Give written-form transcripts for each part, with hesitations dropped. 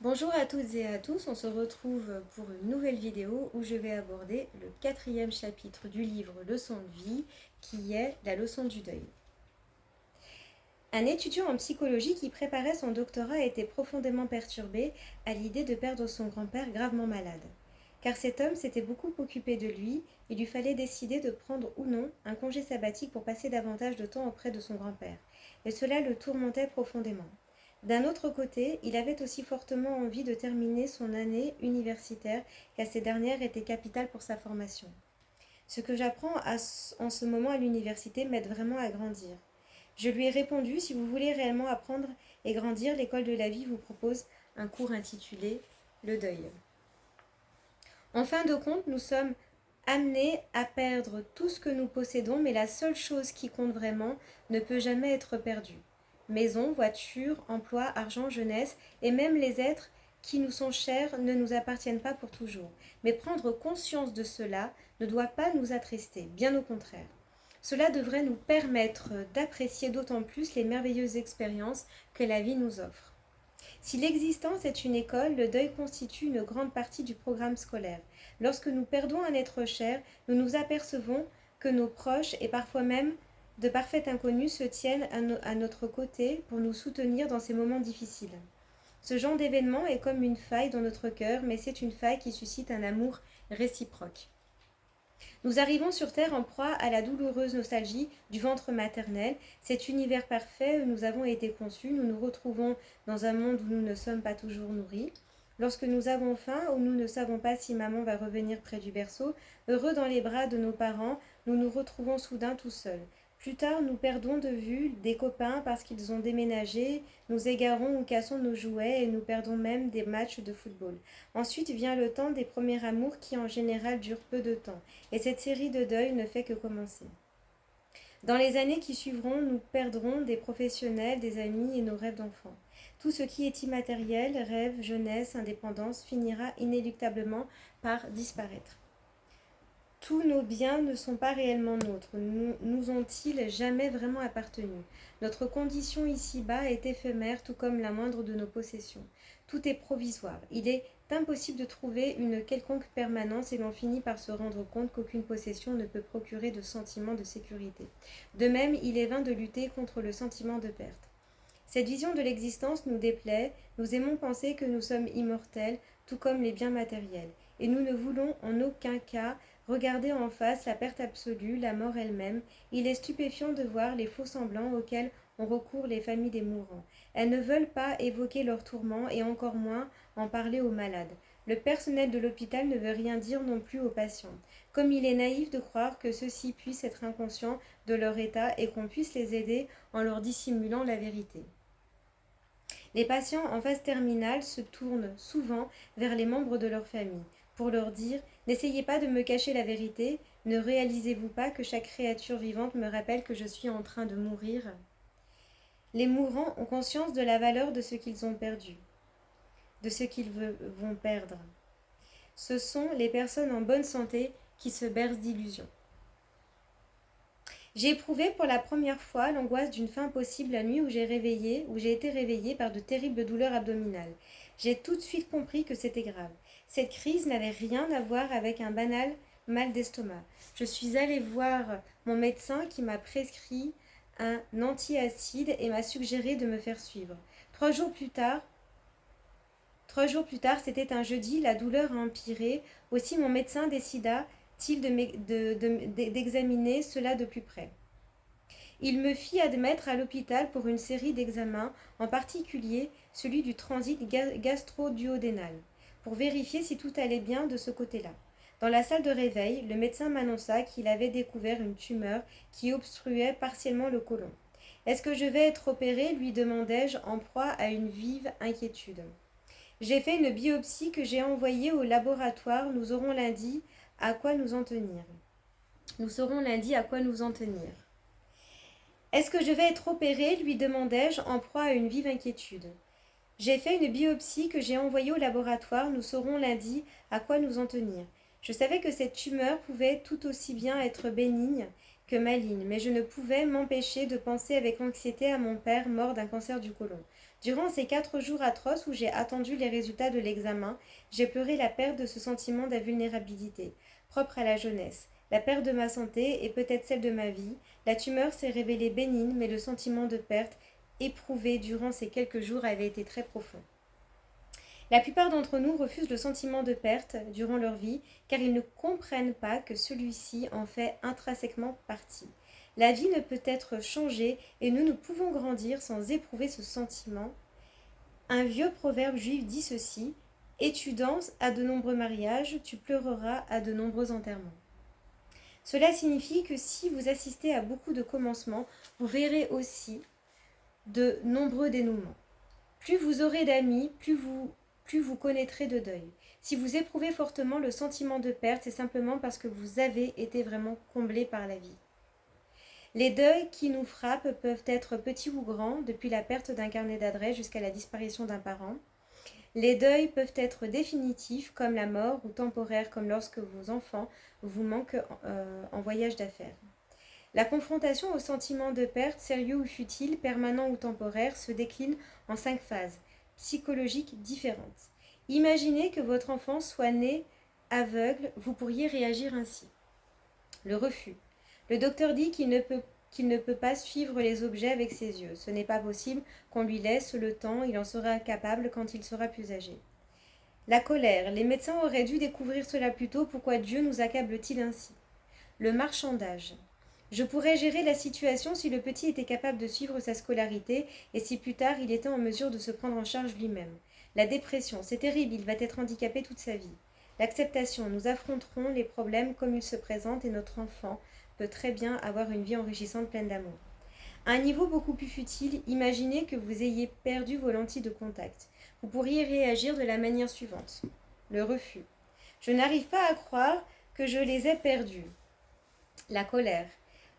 Bonjour à toutes et à tous, on se retrouve pour une nouvelle vidéo où je vais aborder le quatrième chapitre du livre Leçon de vie qui est la leçon du deuil. Un étudiant en psychologie qui préparait son doctorat était profondément perturbé à l'idée de perdre son grand-père gravement malade. Car cet homme s'était beaucoup occupé de lui, il lui fallait décider de prendre ou non un congé sabbatique pour passer davantage de temps auprès de son grand-père. Et cela le tourmentait profondément. D'un autre côté, il avait aussi fortement envie de terminer son année universitaire, car cette dernière était capitale pour sa formation. Ce que j'apprends en ce moment à l'université m'aide vraiment à grandir. Je lui ai répondu, si vous voulez réellement apprendre et grandir, l'école de la vie vous propose un cours intitulé Le deuil. En fin de compte, nous sommes amenés à perdre tout ce que nous possédons, mais la seule chose qui compte vraiment ne peut jamais être perdue. Maison, voiture, emploi, argent, jeunesse, et même les êtres qui nous sont chers ne nous appartiennent pas pour toujours. Mais prendre conscience de cela ne doit pas nous attrister, bien au contraire. Cela devrait nous permettre d'apprécier d'autant plus les merveilleuses expériences que la vie nous offre. Si l'existence est une école, le deuil constitue une grande partie du programme scolaire. Lorsque nous perdons un être cher, nous nous apercevons que nos proches et parfois même de parfaits inconnus se tiennent à notre côté pour nous soutenir dans ces moments difficiles. Ce genre d'événement est comme une faille dans notre cœur, mais c'est une faille qui suscite un amour réciproque. Nous arrivons sur Terre en proie à la douloureuse nostalgie du ventre maternel, cet univers parfait où nous avons été conçus. Nous nous retrouvons dans un monde où nous ne sommes pas toujours nourris. Lorsque nous avons faim, où nous ne savons pas si maman va revenir près du berceau, heureux dans les bras de nos parents, nous nous retrouvons soudain tout seuls. Plus tard, nous perdons de vue des copains parce qu'ils ont déménagé, nous égarons ou cassons nos jouets et nous perdons même des matchs de football. Ensuite vient le temps des premiers amours qui en général durent peu de temps, et cette série de deuils ne fait que commencer. Dans les années qui suivront, nous perdrons des professionnels, des amis et nos rêves d'enfants. Tout ce qui est immatériel, rêve, jeunesse, indépendance, finira inéluctablement par disparaître. Tous nos biens ne sont pas réellement nôtres, nous ont-ils jamais vraiment appartenu? Notre condition ici-bas est éphémère, tout comme la moindre de nos possessions. Tout est provisoire. Il est impossible de trouver une quelconque permanence et l'on finit par se rendre compte qu'aucune possession ne peut procurer de sentiment de sécurité. De même, il est vain de lutter contre le sentiment de perte. Cette vision de l'existence nous déplaît, nous aimons penser que nous sommes immortels, tout comme les biens matériels, et nous ne voulons en aucun cas regarder en face la perte absolue, la mort elle-même. Il est stupéfiant de voir les faux semblants auxquels ont recours les familles des mourants. Elles ne veulent pas évoquer leurs tourments et encore moins en parler aux malades. Le personnel de l'hôpital ne veut rien dire non plus aux patients. Comme il est naïf de croire que ceux-ci puissent être inconscients de leur état et qu'on puisse les aider en leur dissimulant la vérité. Les patients en phase terminale se tournent souvent vers les membres de leur famille pour leur dire « N'essayez pas de me cacher la vérité, ne réalisez-vous pas que chaque créature vivante me rappelle que je suis en train de mourir ?» Les mourants ont conscience de la valeur de ce qu'ils ont perdu, de ce qu'ils vont perdre. Ce sont les personnes en bonne santé qui se bercent d'illusions. J'ai éprouvé pour la première fois l'angoisse d'une fin possible la nuit où j'ai été réveillée par de terribles douleurs abdominales. J'ai tout de suite compris que c'était grave. Cette crise n'avait rien à voir avec un banal mal d'estomac. Je suis allée voir mon médecin qui m'a prescrit un antiacide et m'a suggéré de me faire suivre. 3 jours plus tard, c'était un jeudi, la douleur a empiré. Aussi mon médecin décida-t-il d'examiner cela de plus près. Il me fit admettre à l'hôpital pour une série d'examens, en particulier celui du transit gastro-duodénal, pour vérifier si tout allait bien de ce côté-là. Dans la salle de réveil, le médecin m'annonça qu'il avait découvert une tumeur qui obstruait partiellement le côlon. « Est-ce que je vais être opérée ?» lui demandai-je en proie à une vive inquiétude. J'ai fait une biopsie que j'ai envoyée au laboratoire. Nous saurons lundi à quoi nous en tenir. Est-ce que je vais être opérée lui demandai-je en proie à une vive inquiétude. J'ai fait une biopsie que j'ai envoyée au laboratoire. Nous saurons lundi à quoi nous en tenir. Je savais que cette tumeur pouvait tout aussi bien être bénigne que maligne, mais je ne pouvais m'empêcher de penser avec anxiété à mon père mort d'un cancer du côlon. Durant ces 4 jours atroces où j'ai attendu les résultats de l'examen, j'ai pleuré la perte de ce sentiment d'invulnérabilité, propre à la jeunesse, la perte de ma santé et peut-être celle de ma vie. La tumeur s'est révélée bénigne, mais le sentiment de perte éprouvé durant ces quelques jours avait été très profond. La plupart d'entre nous refusent le sentiment de perte durant leur vie car ils ne comprennent pas que celui-ci en fait intrinsèquement partie. La vie ne peut être changée et nous ne pouvons grandir sans éprouver ce sentiment. Un vieux proverbe juif dit ceci: et tu danses à de nombreux mariages, tu pleureras à de nombreux enterrements. Cela signifie que si vous assistez à beaucoup de commencements, vous verrez aussi de nombreux dénouements. Plus vous aurez d'amis, plus vous connaîtrez de deuil. Si vous éprouvez fortement le sentiment de perte, c'est simplement parce que vous avez été vraiment comblé par la vie. Les deuils qui nous frappent peuvent être petits ou grands, depuis la perte d'un carnet d'adresse jusqu'à la disparition d'un parent. Les deuils peuvent être définitifs, comme la mort, ou temporaires, comme lorsque vos enfants vous manquent en voyage d'affaires. La confrontation au sentiment de perte, sérieux ou futile, permanent ou temporaire, se décline en 5 phases psychologiques différentes. Imaginez que votre enfant soit né aveugle, vous pourriez réagir ainsi. Le refus. Le docteur dit qu'il ne peut pas suivre les objets avec ses yeux. Ce n'est pas possible qu'on lui laisse le temps, il en sera capable quand il sera plus âgé. La colère. Les médecins auraient dû découvrir cela plus tôt, pourquoi Dieu nous accable-t-il ainsi? Le marchandage. Je pourrais gérer la situation si le petit était capable de suivre sa scolarité et si plus tard il était en mesure de se prendre en charge lui-même. La dépression, c'est terrible, il va être handicapé toute sa vie. L'acceptation, nous affronterons les problèmes comme ils se présentent et notre enfant peut très bien avoir une vie enrichissante pleine d'amour. À un niveau beaucoup plus futile, imaginez que vous ayez perdu vos lentilles de contact. Vous pourriez réagir de la manière suivante. Le refus. Je n'arrive pas à croire que je les ai perdues. La colère.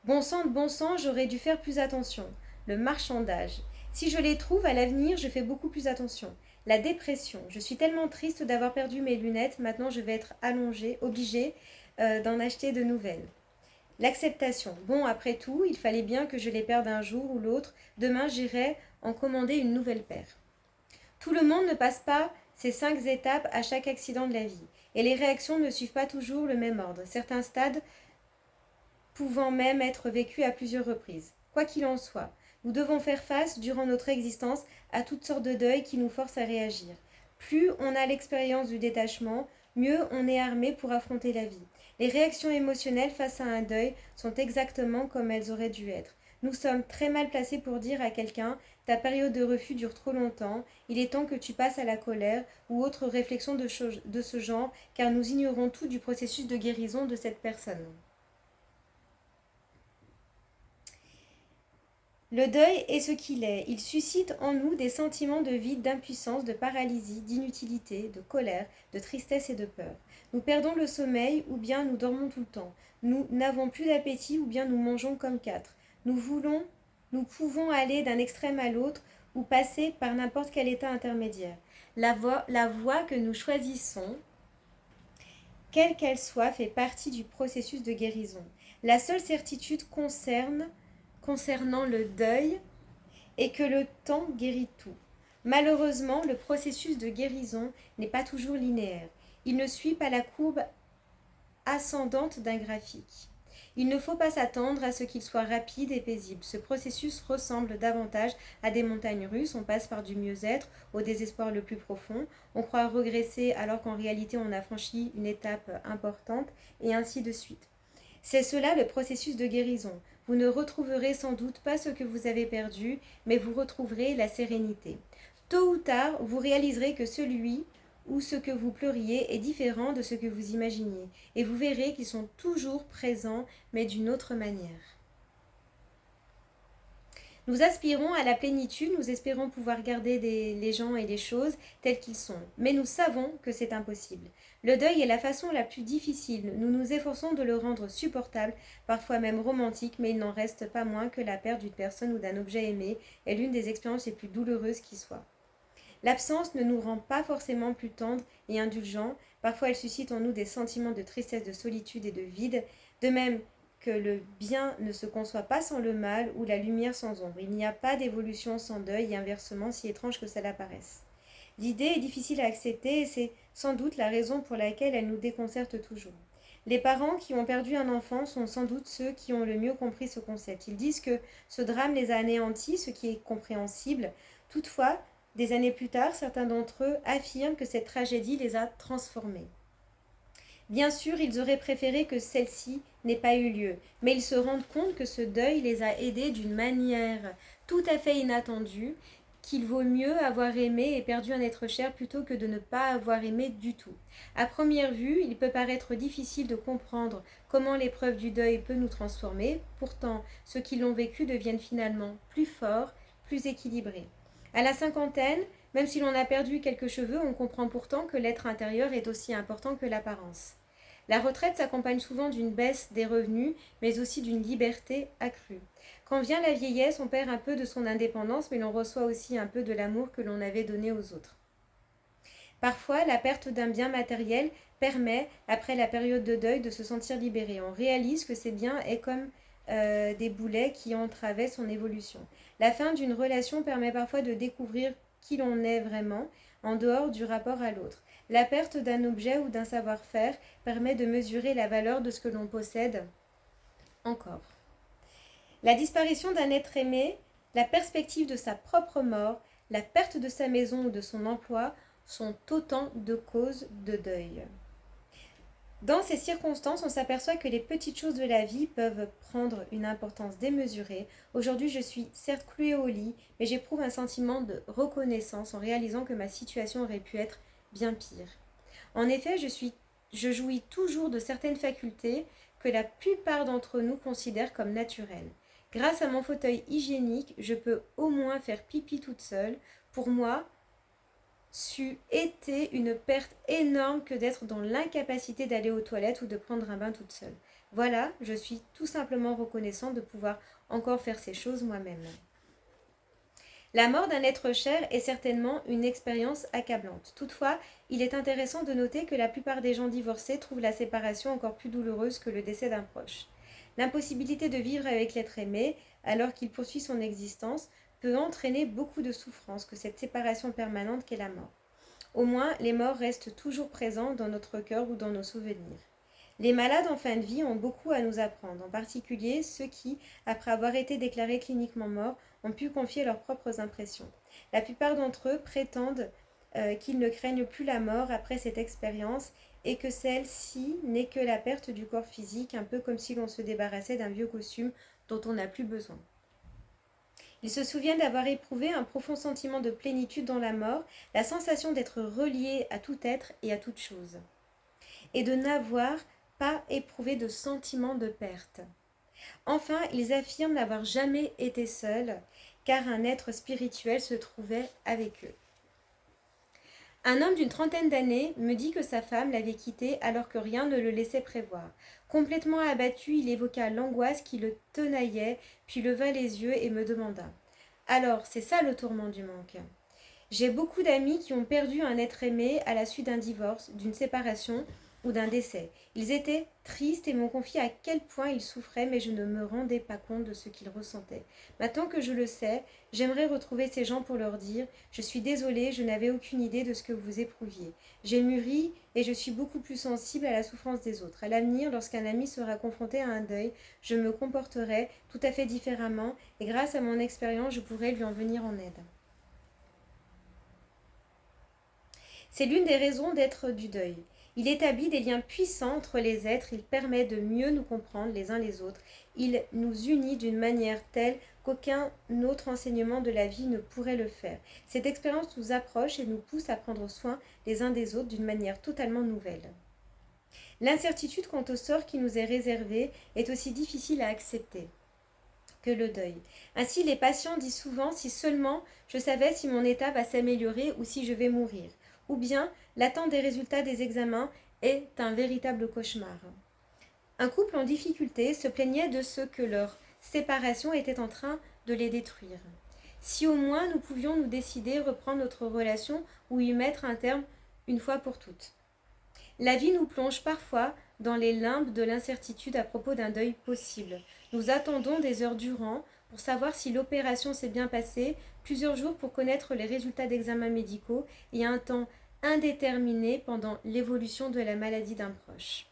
Bon sang, j'aurais dû faire plus attention. Le marchandage. Si je les trouve, à l'avenir, je fais beaucoup plus attention. La dépression. Je suis tellement triste d'avoir perdu mes lunettes, maintenant je vais être obligée d'en acheter de nouvelles. L'acceptation. Bon, après tout, il fallait bien que je les perde un jour ou l'autre. Demain, j'irai en commander une nouvelle paire. Tout le monde ne passe pas ces 5 étapes à chaque accident de la vie. Et les réactions ne suivent pas toujours le même ordre. Certains stades pouvant même être vécus à plusieurs reprises. Quoi qu'il en soit, nous devons faire face, durant notre existence, à toutes sortes de deuils qui nous forcent à réagir. Plus on a l'expérience du détachement, mieux on est armé pour affronter la vie. Les réactions émotionnelles face à un deuil sont exactement comme elles auraient dû être. Nous sommes très mal placés pour dire à quelqu'un « ta période de refus dure trop longtemps, il est temps que tu passes à la colère » ou autre réflexion de ce genre, car nous ignorons tout du processus de guérison de cette personne. Le deuil est ce qu'il est. Il suscite en nous des sentiments de vide, d'impuissance, de paralysie, d'inutilité, de colère, de tristesse et de peur. Nous perdons le sommeil ou bien nous dormons tout le temps. Nous n'avons plus d'appétit ou bien nous mangeons comme 4. Nous pouvons aller d'un extrême à l'autre ou passer par n'importe quel état intermédiaire. La voie que nous choisissons, quelle qu'elle soit, fait partie du processus de guérison. La seule certitude concernant le deuil est que le temps guérit tout. Malheureusement, le processus de guérison n'est pas toujours linéaire. Il ne suit pas la courbe ascendante d'un graphique. Il ne faut pas s'attendre à ce qu'il soit rapide et paisible. Ce processus ressemble davantage à des montagnes russes. On passe par du mieux-être au désespoir le plus profond. On croit regresser alors qu'en réalité on a franchi une étape importante et ainsi de suite. C'est cela le processus de guérison. Vous ne retrouverez sans doute pas ce que vous avez perdu, mais vous retrouverez la sérénité. Tôt ou tard, vous réaliserez que celui ou ce que vous pleuriez est différent de ce que vous imaginiez, et vous verrez qu'ils sont toujours présents, mais d'une autre manière. Nous aspirons à la plénitude, nous espérons pouvoir garder les gens et les choses tels qu'ils sont, mais nous savons que c'est impossible. Le deuil est la façon la plus difficile, nous nous efforçons de le rendre supportable, parfois même romantique, mais il n'en reste pas moins que la perte d'une personne ou d'un objet aimé est l'une des expériences les plus douloureuses qui soient. L'absence ne nous rend pas forcément plus tendres et indulgents, parfois elle suscite en nous des sentiments de tristesse, de solitude et de vide, de même que le bien ne se conçoit pas sans le mal ou la lumière sans ombre. Il n'y a pas d'évolution sans deuil et inversement, si étrange que cela paraisse. L'idée est difficile à accepter et c'est sans doute la raison pour laquelle elle nous déconcerte toujours. Les parents qui ont perdu un enfant sont sans doute ceux qui ont le mieux compris ce concept. Ils disent que ce drame les a anéantis, ce qui est compréhensible. Toutefois, des années plus tard, certains d'entre eux affirment que cette tragédie les a transformés. Bien sûr, ils auraient préféré que celle-ci n'ait pas eu lieu, mais ils se rendent compte que ce deuil les a aidés d'une manière tout à fait inattendue, qu'il vaut mieux avoir aimé et perdu un être cher plutôt que de ne pas avoir aimé du tout. À première vue, il peut paraître difficile de comprendre comment l'épreuve du deuil peut nous transformer, pourtant ceux qui l'ont vécu deviennent finalement plus forts, plus équilibrés. À la cinquantaine, même si l'on a perdu quelques cheveux, on comprend pourtant que l'être intérieur est aussi important que l'apparence. La retraite s'accompagne souvent d'une baisse des revenus, mais aussi d'une liberté accrue. Quand vient la vieillesse, on perd un peu de son indépendance, mais l'on reçoit aussi un peu de l'amour que l'on avait donné aux autres. Parfois, la perte d'un bien matériel permet, après la période de deuil, de se sentir libéré. On réalise que ces biens est comme des boulets qui entravaient son évolution. La fin d'une relation permet parfois de découvrir qui l'on est vraiment, en dehors du rapport à l'autre. La perte d'un objet ou d'un savoir-faire permet de mesurer la valeur de ce que l'on possède encore. La disparition d'un être aimé, la perspective de sa propre mort, la perte de sa maison ou de son emploi sont autant de causes de deuil. Dans ces circonstances, on s'aperçoit que les petites choses de la vie peuvent prendre une importance démesurée. Aujourd'hui, je suis certes clouée au lit, mais j'éprouve un sentiment de reconnaissance en réalisant que ma situation aurait pu être bien pire. En effet, je jouis toujours de certaines facultés que la plupart d'entre nous considèrent comme naturelles. Grâce à mon fauteuil hygiénique, je peux au moins faire pipi toute seule. Pour moi, c'eût été une perte énorme que d'être dans l'incapacité d'aller aux toilettes ou de prendre un bain toute seule. Voilà, je suis tout simplement reconnaissante de pouvoir encore faire ces choses moi-même. La mort d'un être cher est certainement une expérience accablante. Toutefois, il est intéressant de noter que la plupart des gens divorcés trouvent la séparation encore plus douloureuse que le décès d'un proche. L'impossibilité de vivre avec l'être aimé, alors qu'il poursuit son existence, peut entraîner beaucoup de souffrance que cette séparation permanente qu'est la mort. Au moins, les morts restent toujours présents dans notre cœur ou dans nos souvenirs. Les malades en fin de vie ont beaucoup à nous apprendre, en particulier ceux qui, après avoir été déclarés cliniquement morts, ont pu confier leurs propres impressions. La plupart d'entre eux prétendent qu'ils ne craignent plus la mort après cette expérience et que celle-ci n'est que la perte du corps physique, un peu comme si l'on se débarrassait d'un vieux costume dont on n'a plus besoin. Ils se souviennent d'avoir éprouvé un profond sentiment de plénitude dans la mort, la sensation d'être reliés à tout être et à toute chose, et de n'avoir pas éprouvé de sentiment de perte. Enfin, ils affirment n'avoir jamais été seuls, car un être spirituel se trouvait avec eux. Un homme d'une trentaine d'années me dit que sa femme l'avait quitté alors que rien ne le laissait prévoir. Complètement abattu, il évoqua l'angoisse qui le tenaillait, puis leva les yeux et me demanda : « Alors, c'est ça le tourment du manque ? J'ai beaucoup d'amis qui ont perdu un être aimé à la suite d'un divorce, d'une séparation ou d'un décès. Ils étaient tristes et m'ont confié à quel point ils souffraient, mais je ne me rendais pas compte de ce qu'ils ressentaient. Maintenant que je le sais, j'aimerais retrouver ces gens pour leur dire : je suis désolée, je n'avais aucune idée de ce que vous éprouviez. J'ai mûri et je suis beaucoup plus sensible à la souffrance des autres. À l'avenir, lorsqu'un ami sera confronté à un deuil, je me comporterai tout à fait différemment et grâce à mon expérience, je pourrai lui en venir en aide. » C'est l'une des raisons d'être du deuil. Il établit des liens puissants entre les êtres, il permet de mieux nous comprendre les uns les autres, il nous unit d'une manière telle qu'aucun autre enseignement de la vie ne pourrait le faire. Cette expérience nous approche et nous pousse à prendre soin les uns des autres d'une manière totalement nouvelle. L'incertitude quant au sort qui nous est réservé est aussi difficile à accepter que le deuil. Ainsi, les patients disent souvent : si seulement je savais si mon état va s'améliorer ou si je vais mourir. Ou bien, l'attente des résultats des examens est un véritable cauchemar. Un couple en difficulté se plaignait de ce que leur séparation était en train de les détruire. Si au moins nous pouvions nous décider, reprendre notre relation ou y mettre un terme une fois pour toutes. La vie nous plonge parfois dans les limbes de l'incertitude à propos d'un deuil possible. Nous attendons des heures durant pour savoir si l'opération s'est bien passée, plusieurs jours pour connaître les résultats d'examens médicaux et un temps indéterminé pendant l'évolution de la maladie d'un proche.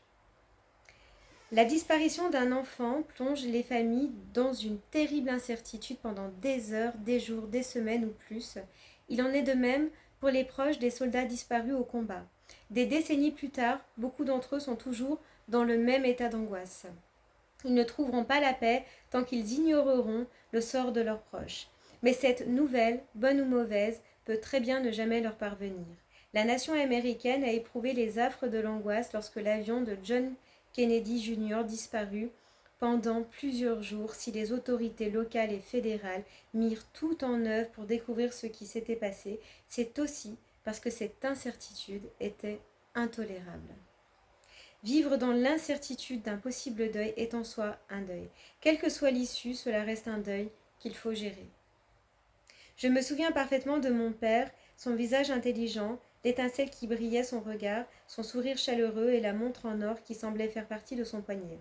La disparition d'un enfant plonge les familles dans une terrible incertitude pendant des heures, des jours, des semaines ou plus. Il en est de même pour les proches des soldats disparus au combat. Des décennies plus tard, beaucoup d'entre eux sont toujours dans le même état d'angoisse. Ils ne trouveront pas la paix tant qu'ils ignoreront le sort de leurs proches. Mais cette nouvelle, bonne ou mauvaise, peut très bien ne jamais leur parvenir. La nation américaine a éprouvé les affres de l'angoisse lorsque l'avion de John Kennedy Jr. disparut pendant plusieurs jours si les autorités locales et fédérales mirent tout en œuvre pour découvrir ce qui s'était passé. C'est aussi parce que cette incertitude était intolérable. Vivre dans l'incertitude d'un possible deuil est en soi un deuil. Quelle que soit l'issue, cela reste un deuil qu'il faut gérer. Je me souviens parfaitement de mon père, son visage intelligent, l'étincelle qui brillait son regard, son sourire chaleureux et la montre en or qui semblait faire partie de son poignet.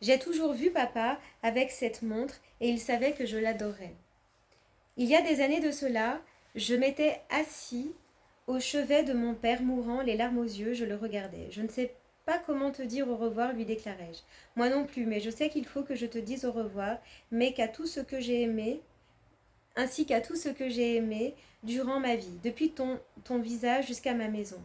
J'ai toujours vu papa avec cette montre et il savait que je l'adorais. Il y a des années de cela, je m'étais assis au chevet de mon père mourant, les larmes aux yeux, je le regardais. Je ne sais pas comment te dire au revoir, lui déclarai-je. Moi non plus, mais je sais qu'il faut que je te dise au revoir, mais qu'à tout ce que j'ai aimé, ainsi qu'à tout ce que j'ai aimé durant ma vie, depuis ton visage jusqu'à ma maison.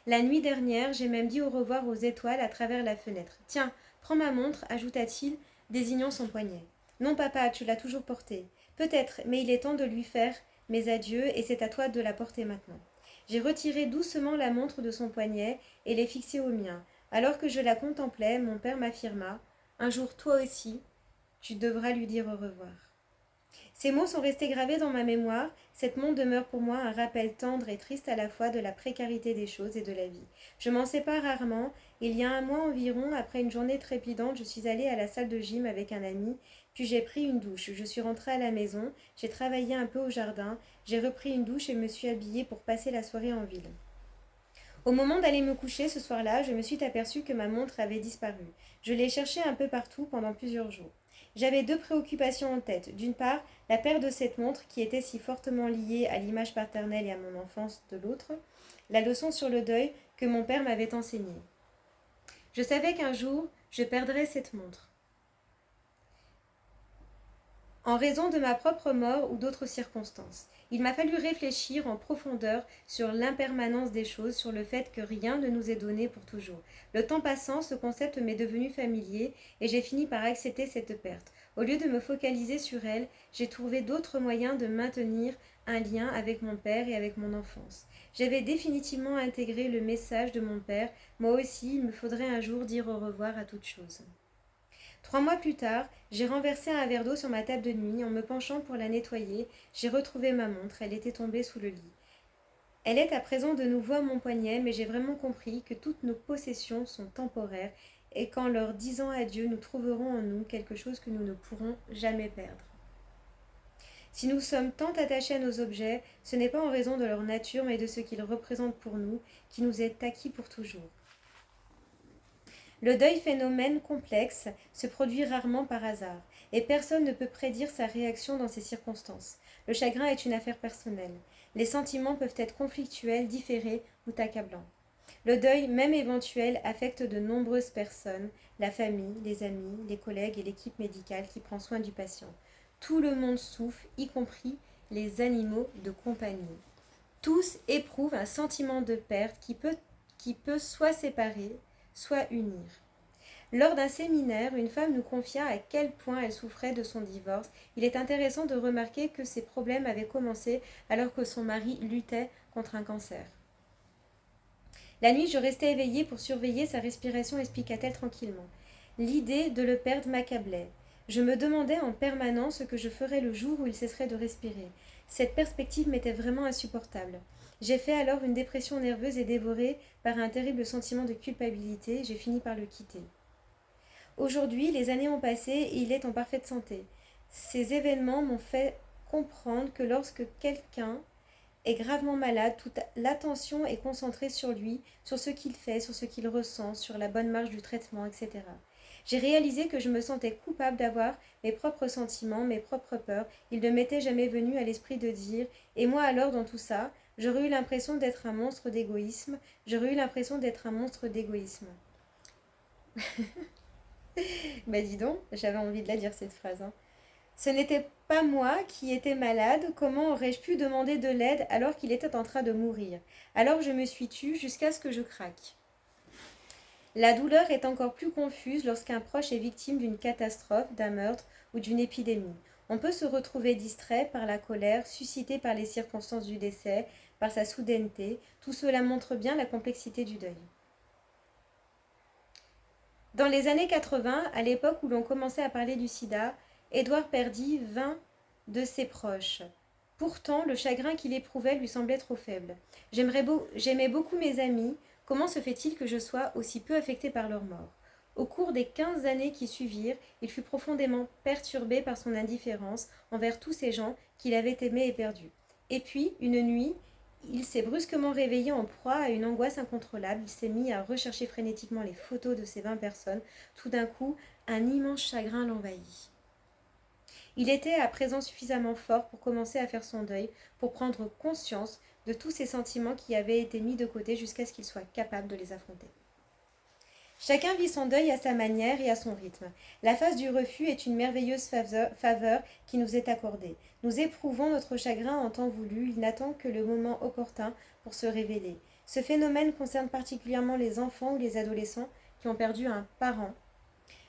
La nuit dernière, j'ai même dit au revoir aux étoiles à travers la fenêtre. Tiens, prends ma montre, ajouta-t-il, désignant son poignet. Non, papa, tu l'as toujours portée. Peut-être, mais il est temps de lui faire mes adieux et c'est à toi de la porter maintenant. J'ai retiré doucement la montre de son poignet et l'ai fixée au mien. Alors que je la contemplais, mon père m'affirma « Un jour, toi aussi, tu devras lui dire au revoir. » Ces mots sont restés gravés dans ma mémoire. Cette montre demeure pour moi un rappel tendre et triste à la fois de la précarité des choses et de la vie. Je m'en sépare rarement. Il y a un mois environ, après une journée trépidante, je suis allée à la salle de gym avec un ami, puis j'ai pris une douche. Je suis rentrée à la maison, j'ai travaillé un peu au jardin, j'ai repris une douche et me suis habillée pour passer la soirée en ville. Au moment d'aller me coucher ce soir-là, je me suis aperçue que ma montre avait disparu. Je l'ai cherchée un peu partout pendant plusieurs jours. J'avais deux préoccupations en tête. D'une part, la perte de cette montre qui était si fortement liée à l'image paternelle et à mon enfance de l'autre, la leçon sur le deuil que mon père m'avait enseignée. Je savais qu'un jour, je perdrais cette montre. En raison de ma propre mort ou d'autres circonstances. Il m'a fallu réfléchir en profondeur sur l'impermanence des choses, sur le fait que rien ne nous est donné pour toujours. Le temps passant, ce concept m'est devenu familier et j'ai fini par accepter cette perte. Au lieu de me focaliser sur elle, j'ai trouvé d'autres moyens de maintenir un lien avec mon père et avec mon enfance. J'avais définitivement intégré le message de mon père. Moi aussi, il me faudrait un jour dire au revoir à toute chose. 3 mois plus tard, j'ai renversé un verre d'eau sur ma table de nuit. En me penchant pour la nettoyer, j'ai retrouvé ma montre. Elle était tombée sous le lit. Elle est à présent de nouveau à mon poignet, mais j'ai vraiment compris que toutes nos possessions sont temporaires et qu'en leur disant adieu, nous trouverons en nous quelque chose que nous ne pourrons jamais perdre. Si nous sommes tant attachés à nos objets, ce n'est pas en raison de leur nature, mais de ce qu'ils représentent pour nous, qui nous est acquis pour toujours. Le deuil, phénomène complexe, se produit rarement par hasard, et personne ne peut prédire sa réaction dans ces circonstances. Le chagrin est une affaire personnelle. Les sentiments peuvent être conflictuels, différés ou accablants. Le deuil, même éventuel, affecte de nombreuses personnes, la famille, les amis, les collègues et l'équipe médicale qui prend soin du patient. Tout le monde souffre, y compris les animaux de compagnie. Tous éprouvent un sentiment de perte qui peut soit séparer, soit unir. Lors d'un séminaire, une femme nous confia à quel point elle souffrait de son divorce. Il est intéressant de remarquer que ces problèmes avaient commencé alors que son mari luttait contre un cancer. La nuit, je restais éveillée pour surveiller sa respiration, expliqua-t-elle tranquillement. L'idée de le perdre m'accablait. Je me demandais en permanence ce que je ferais le jour où il cesserait de respirer. Cette perspective m'était vraiment insupportable. J'ai fait alors une dépression nerveuse et dévorée par un terrible sentiment de culpabilité, j'ai fini par le quitter. Aujourd'hui, les années ont passé et il est en parfaite santé. Ces événements m'ont fait comprendre que lorsque quelqu'un est gravement malade, toute l'attention est concentrée sur lui, sur ce qu'il fait, sur ce qu'il ressent, sur la bonne marche du traitement, etc. J'ai réalisé que je me sentais coupable d'avoir mes propres sentiments, mes propres peurs. Il ne m'était jamais venu à l'esprit de dire « Et moi alors dans tout ça ?» J'aurais eu l'impression d'être un monstre d'égoïsme. J'aurais eu l'impression d'être un monstre d'égoïsme. Bah dis donc, j'avais envie de la dire cette phrase. Hein. Ce n'était pas moi qui étais malade, comment aurais-je pu demander de l'aide alors qu'il était en train de mourir? Alors je me suis tue jusqu'à ce que je craque. La douleur est encore plus confuse lorsqu'un proche est victime d'une catastrophe, d'un meurtre ou d'une épidémie. On peut se retrouver distrait par la colère suscitée par les circonstances du décès, par sa soudaineté. Tout cela montre bien la complexité du deuil. Dans les années 80, à l'époque où l'on commençait à parler du sida, Édouard perdit 20 de ses proches. Pourtant, le chagrin qu'il éprouvait lui semblait trop faible. J'aimais beaucoup mes amis. Comment se fait-il que je sois aussi peu affectée par leur mort? Au cours des 15 années qui suivirent, il fut profondément perturbé par son indifférence envers tous ces gens qu'il avait aimés et perdus. Et puis, une nuit, il s'est brusquement réveillé en proie à une angoisse incontrôlable. Il s'est mis à rechercher frénétiquement les photos de ces 20 personnes. Tout d'un coup, un immense chagrin l'envahit. Il était à présent suffisamment fort pour commencer à faire son deuil, pour prendre conscience de tous ces sentiments qui avaient été mis de côté jusqu'à ce qu'il soit capable de les affronter. Chacun vit son deuil à sa manière et à son rythme. La phase du refus est une merveilleuse faveur qui nous est accordée. Nous éprouvons notre chagrin en temps voulu, il n'attend que le moment opportun pour se révéler. Ce phénomène concerne particulièrement les enfants ou les adolescents qui ont perdu un parent.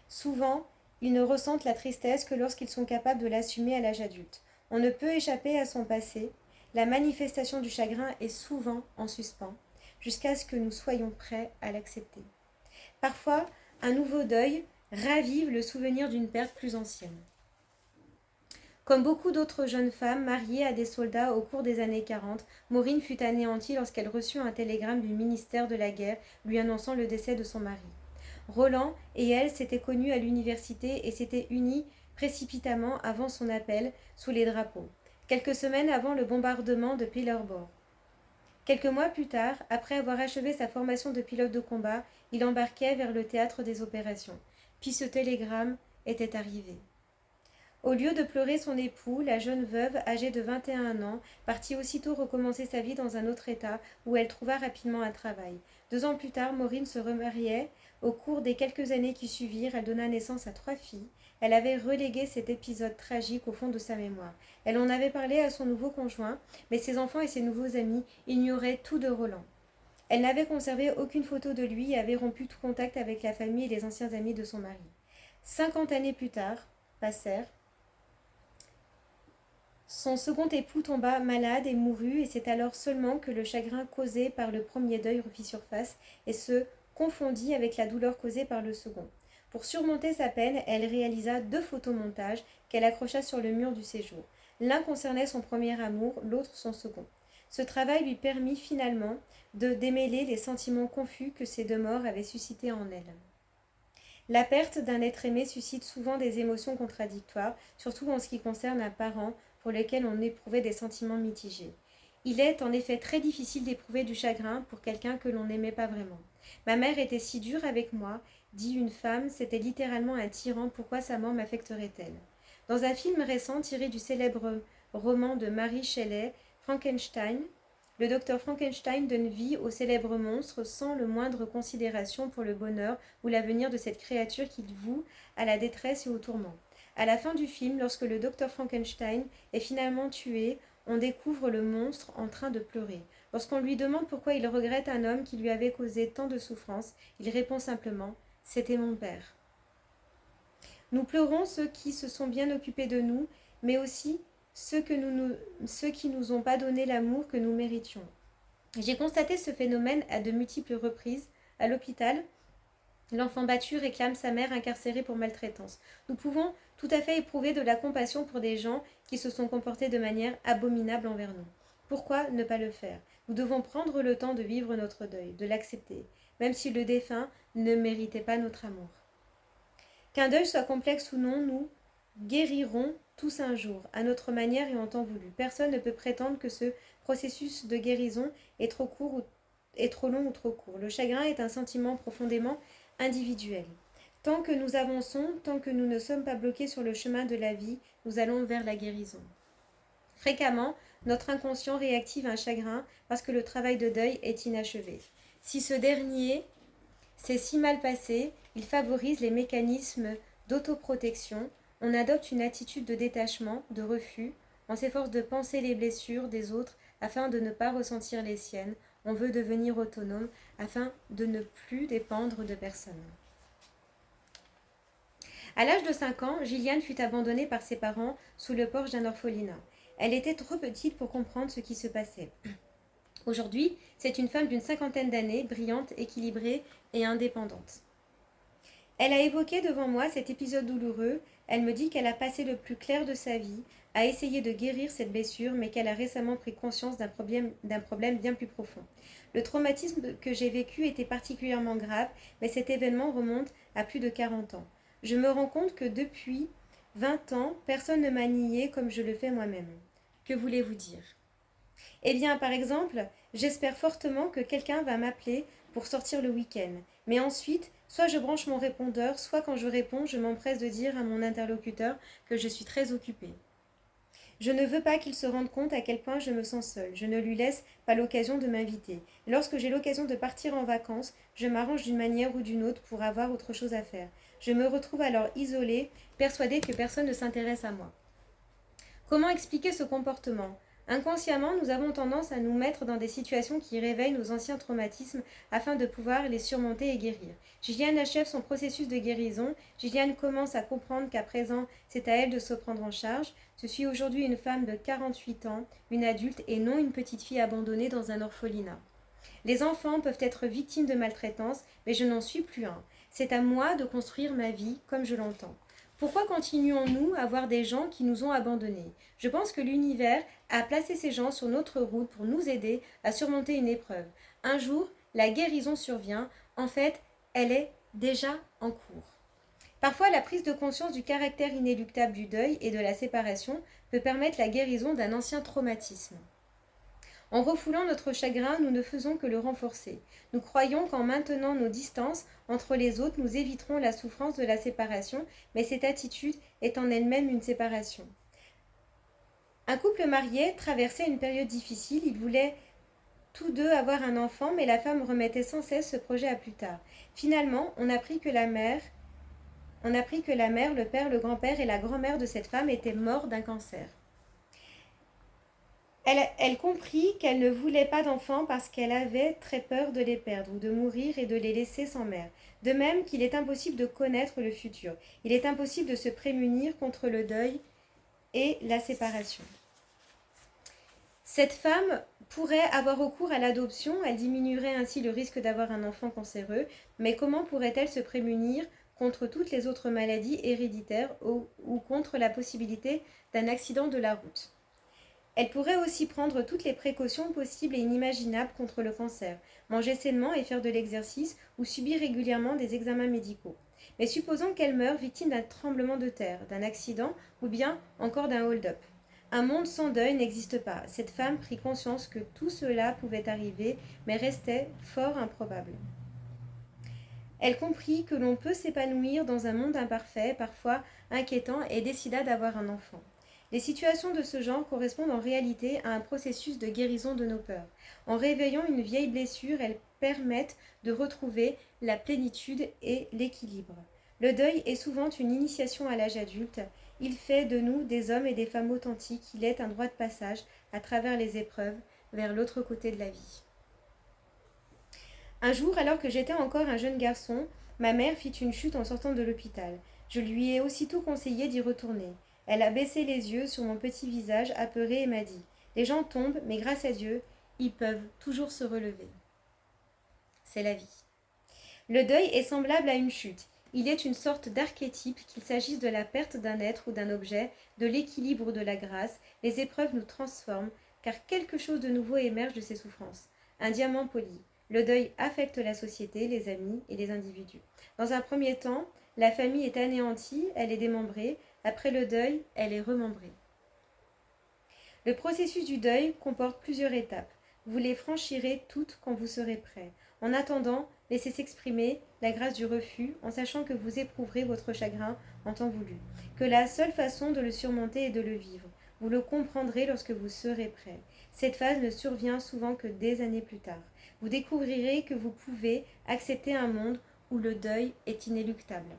Souvent, ils ne ressentent la tristesse que lorsqu'ils sont capables de l'assumer à l'âge adulte. On ne peut échapper à son passé. La manifestation du chagrin est souvent en suspens, jusqu'à ce que nous soyons prêts à l'accepter. Parfois, un nouveau deuil ravive le souvenir d'une perte plus ancienne. Comme beaucoup d'autres jeunes femmes mariées à des soldats au cours des années 40, Maureen fut anéantie lorsqu'elle reçut un télégramme du ministère de la Guerre lui annonçant le décès de son mari. Roland et elle s'étaient connus à l'université et s'étaient unis précipitamment avant son appel sous les drapeaux, quelques semaines avant le bombardement de Pearl Harbor. Quelques mois plus tard, après avoir achevé sa formation de pilote de combat, il embarquait vers le théâtre des opérations. Puis ce télégramme était arrivé. Au lieu de pleurer son époux, la jeune veuve, âgée de 21 ans, partit aussitôt recommencer sa vie dans un autre état où elle trouva rapidement un travail. 2 ans plus tard, Maureen se remariait. Au cours des quelques années qui suivirent, elle donna naissance à 3 filles. Elle avait relégué cet épisode tragique au fond de sa mémoire. Elle en avait parlé à son nouveau conjoint, mais ses enfants et ses nouveaux amis ignoraient tout de Roland. Elle n'avait conservé aucune photo de lui et avait rompu tout contact avec la famille et les anciens amis de son mari. 50 années plus tard, passèrent. Son second époux tomba malade et mourut, et c'est alors seulement que le chagrin causé par le premier deuil refit surface et se confondit avec la douleur causée par le second. Pour surmonter sa peine, elle réalisa 2 photomontages qu'elle accrocha sur le mur du séjour. L'un concernait son premier amour, l'autre son second. Ce travail lui permit finalement de démêler les sentiments confus que ces 2 morts avaient suscités en elle. La perte d'un être aimé suscite souvent des émotions contradictoires, surtout en ce qui concerne un parent pour lequel on éprouvait des sentiments mitigés. Il est en effet très difficile d'éprouver du chagrin pour quelqu'un que l'on n'aimait pas vraiment. Ma mère était si dure avec moi, dit une femme, c'était littéralement un tyran, pourquoi sa mort m'affecterait-elle? Dans un film récent tiré du célèbre roman de Mary Shelley, Frankenstein, le docteur Frankenstein donne vie au célèbre monstre sans le moindre considération pour le bonheur ou l'avenir de cette créature qu'il voue à la détresse et au tourment. À la fin du film, lorsque le docteur Frankenstein est finalement tué, on découvre le monstre en train de pleurer. Lorsqu'on lui demande pourquoi il regrette un homme qui lui avait causé tant de souffrance, il répond simplement « C'était mon père ». Nous pleurons ceux qui se sont bien occupés de nous, mais aussi ceux qui nous ont pas donné l'amour que nous méritions. J'ai constaté ce phénomène à de multiples reprises. À l'hôpital, l'enfant battu réclame sa mère incarcérée pour maltraitance. Nous pouvons tout à fait éprouver de la compassion pour des gens qui se sont comportés de manière abominable envers nous. Pourquoi ne pas le faire? Nous devons prendre le temps de vivre notre deuil, de l'accepter, même si le défunt ne méritait pas notre amour. Qu'un deuil soit complexe ou non, nous guérirons tous un jour, à notre manière et en temps voulu. Personne ne peut prétendre que ce processus de guérison est trop court ou est trop long ou trop court. Le chagrin est un sentiment profondément individuel. Tant que nous avançons, tant que nous ne sommes pas bloqués sur le chemin de la vie, nous allons vers la guérison. Fréquemment, notre inconscient réactive un chagrin parce que le travail de deuil est inachevé. Si ce dernier s'est si mal passé, il favorise les mécanismes d'autoprotection. On adopte une attitude de détachement, de refus. On s'efforce de penser les blessures des autres afin de ne pas ressentir les siennes. On veut devenir autonome afin de ne plus dépendre de personne. À l'âge de 5 ans, Gilliane fut abandonnée par ses parents sous le porche d'un orphelinat. Elle était trop petite pour comprendre ce qui se passait. Aujourd'hui, c'est une femme d'une 50aine d'années, brillante, équilibrée et indépendante. Elle a évoqué devant moi cet épisode douloureux. Elle me dit qu'elle a passé le plus clair de sa vie à essayer de guérir cette blessure, mais qu'elle a récemment pris conscience d'un problème bien plus profond. Le traumatisme que j'ai vécu était particulièrement grave, mais cet événement remonte à plus de 40 ans. Je me rends compte que depuis 20 ans, personne ne m'a nié comme je le fais moi-même. Que voulez-vous dire ? Eh bien, par exemple, j'espère fortement que quelqu'un va m'appeler pour sortir le week-end. Mais ensuite, soit je branche mon répondeur, soit quand je réponds, je m'empresse de dire à mon interlocuteur que je suis très occupée. Je ne veux pas qu'il se rende compte à quel point je me sens seule. Je ne lui laisse pas l'occasion de m'inviter. Lorsque j'ai l'occasion de partir en vacances, je m'arrange d'une manière ou d'une autre pour avoir autre chose à faire. Je me retrouve alors isolée, persuadée que personne ne s'intéresse à moi. Comment expliquer ce comportement ? Inconsciemment, nous avons tendance à nous mettre dans des situations qui réveillent nos anciens traumatismes afin de pouvoir les surmonter et guérir. Gilliane achève son processus de guérison. Gilliane commence à comprendre qu'à présent, c'est à elle de se prendre en charge. Je suis aujourd'hui une femme de 48 ans, une adulte et non une petite fille abandonnée dans un orphelinat. Les enfants peuvent être victimes de maltraitance, mais je n'en suis plus un. C'est à moi de construire ma vie comme je l'entends. Pourquoi continuons-nous à voir des gens qui nous ont abandonnés ? Je pense que l'univers a placé ces gens sur notre route pour nous aider à surmonter une épreuve. Un jour, la guérison survient. En fait, elle est déjà en cours. Parfois, la prise de conscience du caractère inéluctable du deuil et de la séparation peut permettre la guérison d'un ancien traumatisme. En refoulant notre chagrin, nous ne faisons que le renforcer. Nous croyons qu'en maintenant nos distances entre les autres, nous éviterons la souffrance de la séparation, mais cette attitude est en elle-même une séparation. Un couple marié traversait une période difficile. Ils voulaient tous deux avoir un enfant, mais la femme remettait sans cesse ce projet à plus tard. Finalement, on apprit que la mère, le père, le grand-père et la grand-mère de cette femme étaient morts d'un cancer. Elle comprit qu'elle ne voulait pas d'enfants parce qu'elle avait très peur de les perdre ou de mourir et de les laisser sans mère. De même qu'il est impossible de connaître le futur. Il est impossible de se prémunir contre le deuil et la séparation. Cette femme pourrait avoir recours à l'adoption, elle diminuerait ainsi le risque d'avoir un enfant cancéreux, mais comment pourrait-elle se prémunir contre toutes les autres maladies héréditaires ou contre la possibilité d'un accident de la route ? Elle pourrait aussi prendre toutes les précautions possibles et inimaginables contre le cancer, manger sainement et faire de l'exercice ou subir régulièrement des examens médicaux. Mais supposons qu'elle meure victime d'un tremblement de terre, d'un accident ou bien encore d'un hold-up. Un monde sans deuil n'existe pas. Cette femme prit conscience que tout cela pouvait arriver, mais restait fort improbable. Elle comprit que l'on peut s'épanouir dans un monde imparfait, parfois inquiétant, et décida d'avoir un enfant. Les situations de ce genre correspondent en réalité à un processus de guérison de nos peurs. En réveillant une vieille blessure, elles permettent de retrouver la plénitude et l'équilibre. Le deuil est souvent une initiation à l'âge adulte. Il fait de nous des hommes et des femmes authentiques. Il est un droit de passage à travers les épreuves vers l'autre côté de la vie. Un jour, alors que j'étais encore un jeune garçon, ma mère fit une chute en sortant de l'hôpital. Je lui ai aussitôt conseillé d'y retourner. Elle a baissé les yeux sur mon petit visage apeuré et m'a dit « Les gens tombent, mais grâce à Dieu, ils peuvent toujours se relever. » C'est la vie. Le deuil est semblable à une chute. Il est une sorte d'archétype, qu'il s'agisse de la perte d'un être ou d'un objet, de l'équilibre ou de la grâce. Les épreuves nous transforment, car quelque chose de nouveau émerge de ces souffrances. Un diamant poli. Le deuil affecte la société, les amis et les individus. Dans un premier temps, la famille est anéantie, elle est démembrée. Après le deuil, elle est remembrée. Le processus du deuil comporte plusieurs étapes. Vous les franchirez toutes quand vous serez prêt. En attendant, laissez s'exprimer la grâce du refus en sachant que vous éprouverez votre chagrin en temps voulu. Que la seule façon de le surmonter est de le vivre. Vous le comprendrez lorsque vous serez prêt. Cette phase ne survient souvent que des années plus tard. Vous découvrirez que vous pouvez accepter un monde où le deuil est inéluctable.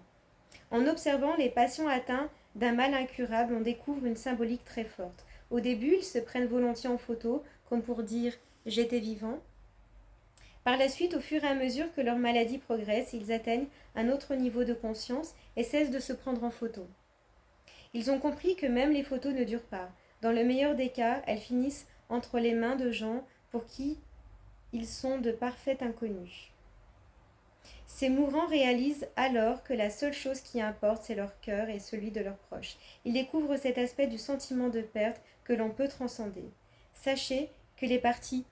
En observant les patients atteints d'un mal incurable, on découvre une symbolique très forte. Au début, ils se prennent volontiers en photo, comme pour dire « j'étais vivant ». Par la suite, au fur et à mesure que leur maladie progresse, ils atteignent un autre niveau de conscience et cessent de se prendre en photo. Ils ont compris que même les photos ne durent pas. Dans le meilleur des cas, elles finissent entre les mains de gens pour qui ils sont de parfaits inconnus. Ces mourants réalisent alors que la seule chose qui importe, c'est leur cœur et celui de leurs proches. Ils découvrent cet aspect du sentiment de perte que l'on peut transcender. Sachez que les parties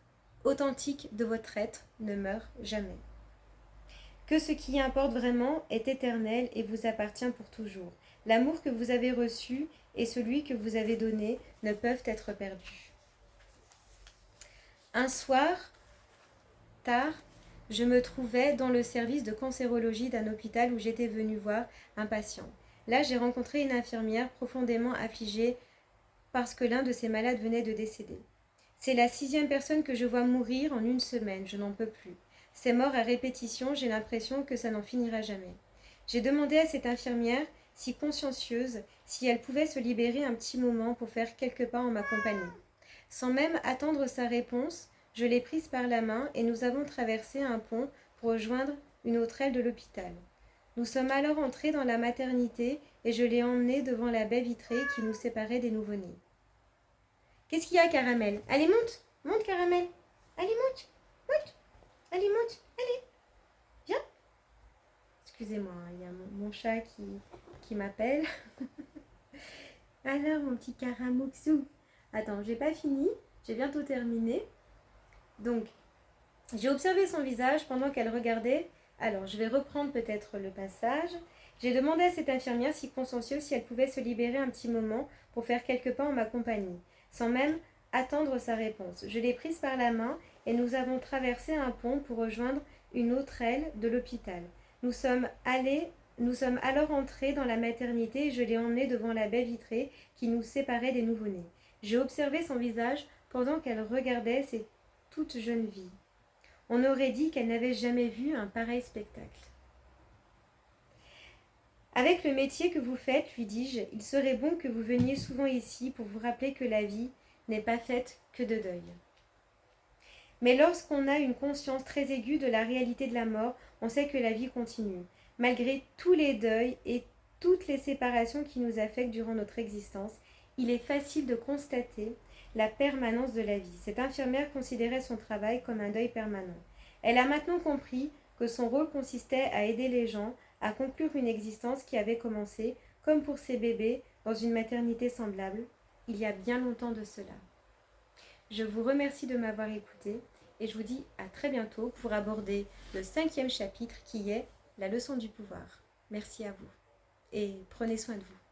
authentiques de votre être ne meurent jamais. Que ce qui importe vraiment est éternel et vous appartient pour toujours. L'amour que vous avez reçu et celui que vous avez donné ne peuvent être perdus. Un soir, tard, je me trouvais dans le service de cancérologie d'un hôpital où j'étais venue voir un patient. Là, j'ai rencontré une infirmière profondément affligée parce que l'un de ses malades venait de décéder. C'est la 6e personne que je vois mourir en une semaine, je n'en peux plus. Ces morts à répétition, j'ai l'impression que ça n'en finira jamais. J'ai demandé à cette infirmière, si consciencieuse, si elle pouvait se libérer un petit moment pour faire quelques pas en ma compagnie. Sans même attendre sa réponse, je l'ai prise par la main et nous avons traversé un pont pour rejoindre une autre aile de l'hôpital. Nous sommes alors entrés dans la maternité et je l'ai emmenée devant la baie vitrée qui nous séparait des nouveau-nés. Qu'est-ce qu'il y a, Caramel? Allez, monte! Monte, Caramel! Allez, monte! Monte! Allez, monte! Allez! Viens! Excusez-moi, il y a mon chat qui m'appelle. Alors, mon petit Caramoxou. Attends, j'ai pas fini. J'ai bientôt terminé. Donc, j'ai observé son visage pendant qu'elle regardait. Alors, je vais reprendre peut-être le passage. J'ai demandé à cette infirmière si consciencieuse si elle pouvait se libérer un petit moment pour faire quelques pas en ma compagnie, sans même attendre sa réponse. Je l'ai prise par la main et nous avons traversé un pont pour rejoindre une autre aile de l'hôpital. Nous sommes alors entrés dans la maternité et je l'ai emmenée devant la baie vitrée qui nous séparait des nouveau-nés. J'ai observé son visage pendant qu'elle regardait ses toute jeune vie. On aurait dit qu'elle n'avait jamais vu un pareil spectacle. Avec le métier que vous faites, lui dis-je, il serait bon que vous veniez souvent ici pour vous rappeler que la vie n'est pas faite que de deuil. Mais lorsqu'on a une conscience très aiguë de la réalité de la mort, on sait que la vie continue. Malgré tous les deuils et toutes les séparations qui nous affectent durant notre existence, il est facile de constater la permanence de la vie. Cette infirmière considérait son travail comme un deuil permanent. Elle a maintenant compris que son rôle consistait à aider les gens à conclure une existence qui avait commencé, comme pour ses bébés, dans une maternité semblable, il y a bien longtemps de cela. Je vous remercie de m'avoir écouté et je vous dis à très bientôt pour aborder le 5e chapitre qui est la leçon du pouvoir. Merci à vous et prenez soin de vous.